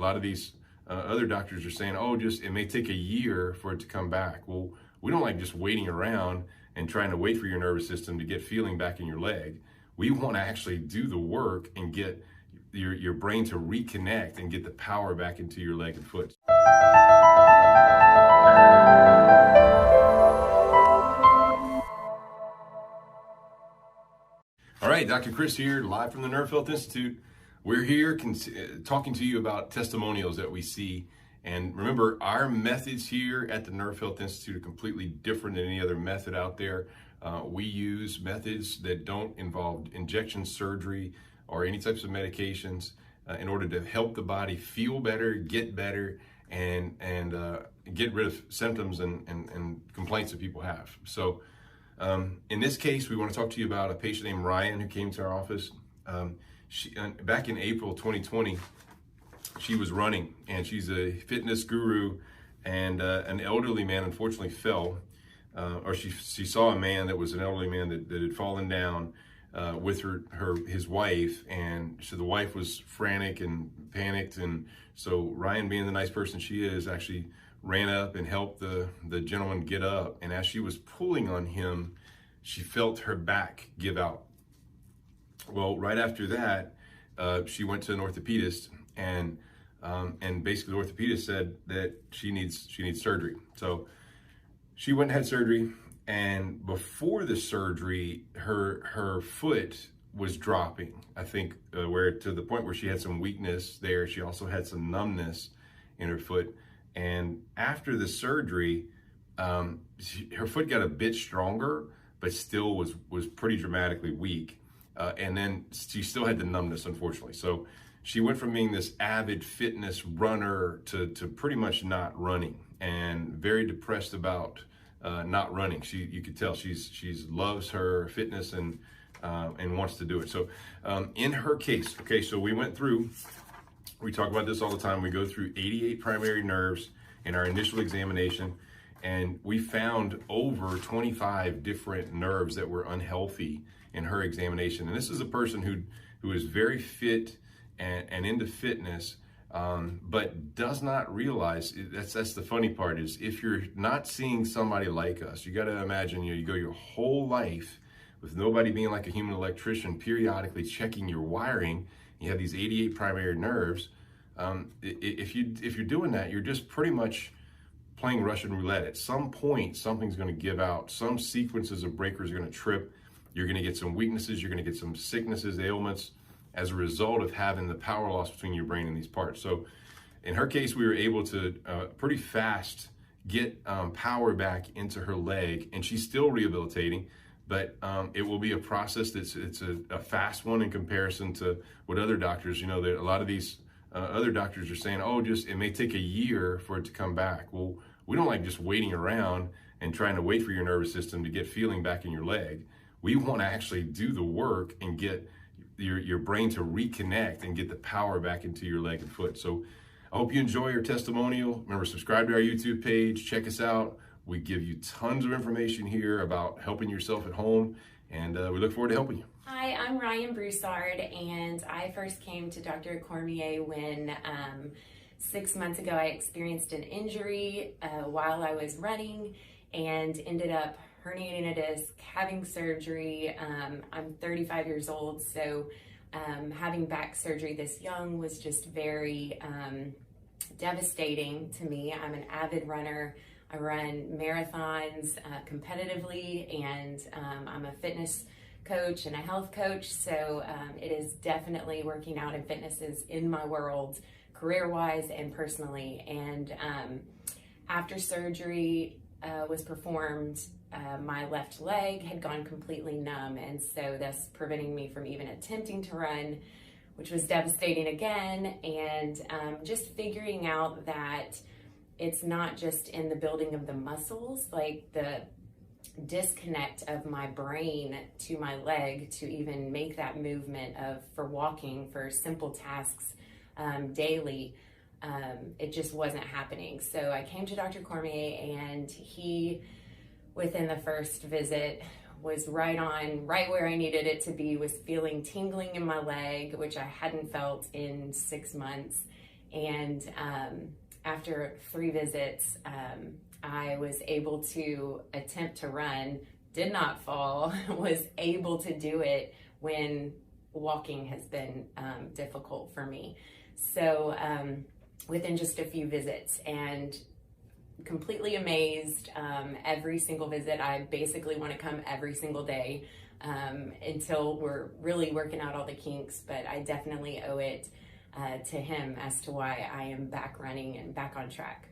lot of these other doctors are saying, oh, it may take a year for it to come back. Well, we don't like just waiting around and trying to wait for your nervous system to get feeling back in your leg. We want to actually do the work and get your brain to reconnect and get the power back into your leg and foot. All right, Dr. Chris here, live from the Nerve Health Institute. We're here talking to you about testimonials that we see. And remember, our methods here at the Nerve Health Institute are completely different than any other method out there. We use methods that don't involve injection surgery or any types of medications in order to help the body feel better, and get rid of symptoms and complaints that people have. So in this case, we want to talk to you about a patient named Ryan who came to our office. Back in April 2020, she was running, and she's a fitness guru, and an elderly man unfortunately fell, or she saw a man that was an elderly man that had fallen down with his wife, and so the wife was frantic and panicked, and so Ryan, being the nice person she is, actually ran up and helped the gentleman get up, and as she was pulling on him, she felt her back give out. Well, right after that, she went to an orthopedist, and basically the orthopedist said that she needs surgery. So she went and had surgery, and before the surgery, her foot was dropping. I think where to the point where she had some weakness there. She also had some numbness in her foot, and after the surgery, her foot got a bit stronger, but still was pretty dramatically weak. And then she still had the numbness, unfortunately. So she went from being this avid fitness runner to pretty much not running, and very depressed about not running. You could tell she's loves her fitness and wants to do it. So in her case, okay, so we talk about this all the time. We go through 88 primary nerves in our initial examination, and we found over 25 different nerves that were unhealthy in her examination. And this is a person who is very fit and into fitness, but does not realize, that's the funny part, is if you're not seeing somebody like us, you got to imagine, you go your whole life with nobody being like a human electrician, periodically checking your wiring. You have these 88 primary nerves. If you're doing that, you're just pretty much playing Russian roulette. At some point, something's going to give out. Some sequences of breakers are going to trip. You're going to get some weaknesses. You're going to get some sicknesses, ailments, as a result of having the power loss between your brain and these parts. So in her case, we were able to pretty fast get power back into her leg, and she's still rehabilitating, but it will be a process it's a fast one in comparison to what other doctors, a lot of these other doctors are saying, oh, it may take a year for it to come back. Well, we don't like just waiting around and trying to wait for your nervous system to get feeling back in your leg. We want to actually do the work and get your brain to reconnect and get the power back into your leg and foot. So I hope you enjoy your testimonial. Remember, subscribe to our YouTube page, check us out. We give you tons of information here about helping yourself at home, and we look forward to helping you. Hi, I'm Ryan Broussard, and I first came to Dr. Cormier when 6 months ago I experienced an injury while I was running and ended up herniating a disc, having surgery. I'm 35 years old, so having back surgery this young was just very devastating to me. I'm an avid runner. I run marathons competitively, and I'm a fitness coach and a health coach, so it is definitely working out, and fitness is in my world, career-wise and personally. And after surgery was performed, my left leg had gone completely numb, and so thus preventing me from even attempting to run, which was devastating again. And just figuring out that it's not just in the building of the muscles, like the disconnect of my brain to my leg to even make that movement for walking, for simple tasks daily. It just wasn't happening. So I came to Dr. Cormier, and he, within the first visit, was right where I needed it to be, was feeling tingling in my leg, which I hadn't felt in 6 months. And after 3 visits, I was able to attempt to run, did not fall, was able to do it when walking has been difficult for me. So within just a few visits, and completely amazed. Every single visit, I basically want to come every single day until we're really working out all the kinks, but I definitely owe it to him as to why I am back running and back on track.